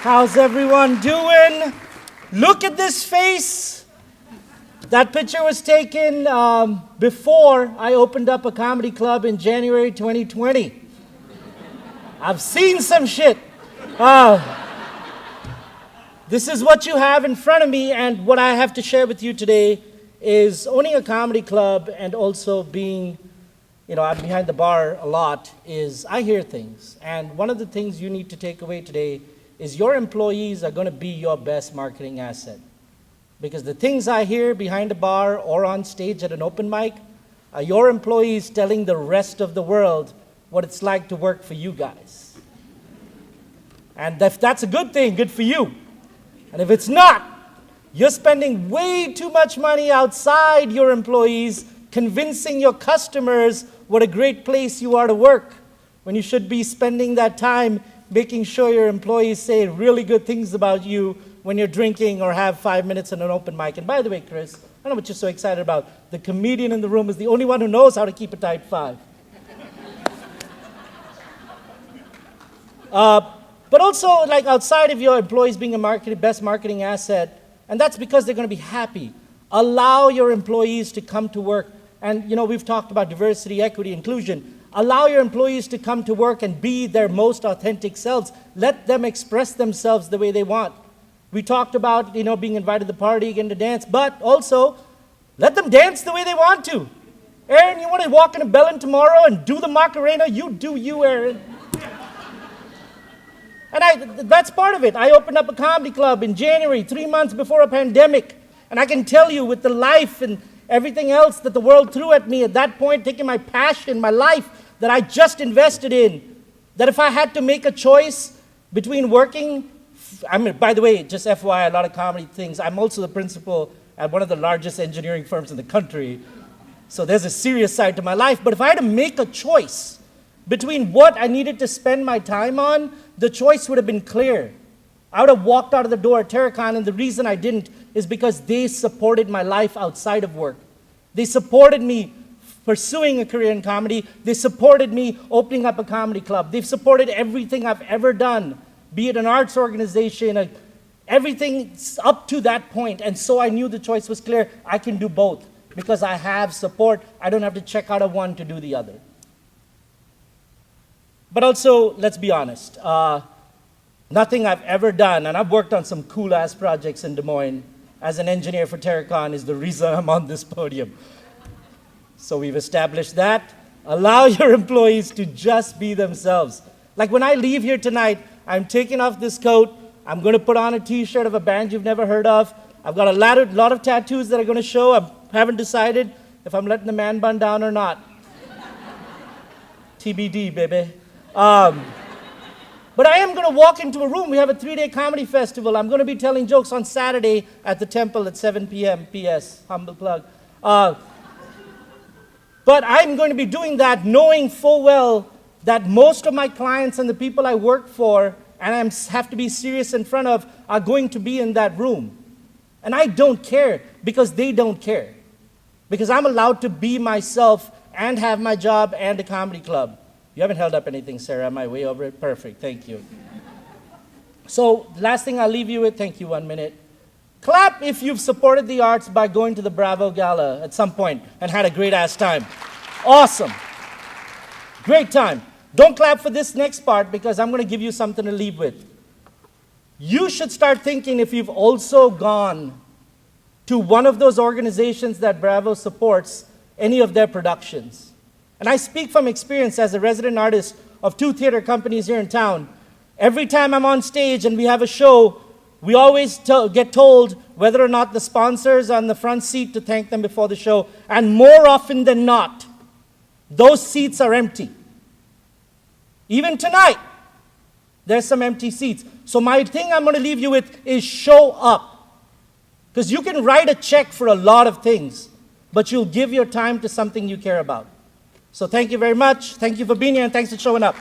How's everyone doing? Look at this face. That picture was taken before I opened up a comedy club in January 2020. I've seen some shit. This is what you have in front of me, and what I have to share with you today is owning a comedy club and also being, I'm behind the bar a lot, is I hear things. And one of the things you need to take away today is your employees are going to be your best marketing asset. Because the things I hear behind a bar or on stage at an open mic are your employees telling the rest of the world what it's like to work for you guys. And if that's a good thing, good for you. And if it's not, you're spending way too much money outside your employees convincing your customers what a great place you are to work, when you should be spending that time making sure your employees say really good things about you when you're drinking or have 5 minutes in an open mic. And by the way, Chris, I don't know what you're so excited about. The comedian in the room is the only one who knows how to keep a tight five. But also, like, outside of your employees being a best marketing asset, and that's because they're going to be happy. Allow your employees to come to work. And, we've talked about diversity, equity, inclusion. Allow your employees to come to work and be their most authentic selves. Let them express themselves the way they want. We talked about, being invited to the party, getting to dance, but also let them dance the way they want to. Aaron, you want to walk into Bellin tomorrow and do the Macarena? You do you, Aaron. And that's part of it. I opened up a comedy club in January, 3 months before a pandemic. And I can tell you, with the life and everything else that the world threw at me at that point, taking my passion, my life that I just invested in, that if I had to make a choice between working, by the way, just FYI, a lot of comedy things, I'm also the principal at one of the largest engineering firms in the country. So there's a serious side to my life. But if I had to make a choice between what I needed to spend my time on, the choice would have been clear. I would have walked out of the door at Terracon, and the reason I didn't is because they supported my life outside of work. They supported me pursuing a career in comedy. They supported me opening up a comedy club. They've supported everything I've ever done, be it an arts organization, everything up to that point. And so I knew the choice was clear. I can do both because I have support. I don't have to check out of one to do the other. But also, let's be honest, nothing I've ever done, and I've worked on some cool-ass projects in Des Moines as an engineer for Terracon, is the reason I'm on this podium. So we've established that. Allow your employees to just be themselves. Like when I leave here tonight, I'm taking off this coat. I'm going to put on a T-shirt of a band you've never heard of. I've got a lot of tattoos that are going to show. I haven't decided if I'm letting the man bun down or not. TBD, baby. But I am going to walk into a room. We have a 3-day comedy festival. I'm going to be telling jokes on Saturday at the Temple at 7 p.m. P.S. Humble plug. But I'm going to be doing that knowing full well that most of my clients and the people I work for and I have to be serious in front of are going to be in that room. And I don't care because they don't care. Because I'm allowed to be myself and have my job and a comedy club. You haven't held up anything, Sarah. Am I way over it? Perfect. Thank you. So, last thing I'll leave you with, thank you, 1 minute. Clap if you've supported the arts by going to the Bravo Gala at some point and had a great-ass time. Awesome. Great time. Don't clap for this next part because I'm going to give you something to leave with. You should start thinking if you've also gone to one of those organizations that Bravo supports, any of their productions. And I speak from experience as a resident artist of 2 theater companies here in town. Every time I'm on stage and we have a show, we always get told whether or not the sponsors are on the front seat to thank them before the show. And more often than not, those seats are empty. Even tonight, there's some empty seats. So my thing I'm going to leave you with is show up. Because you can write a check for a lot of things, but you'll give your time to something you care about. So thank you very much. Thank you for being here, and thanks for showing up.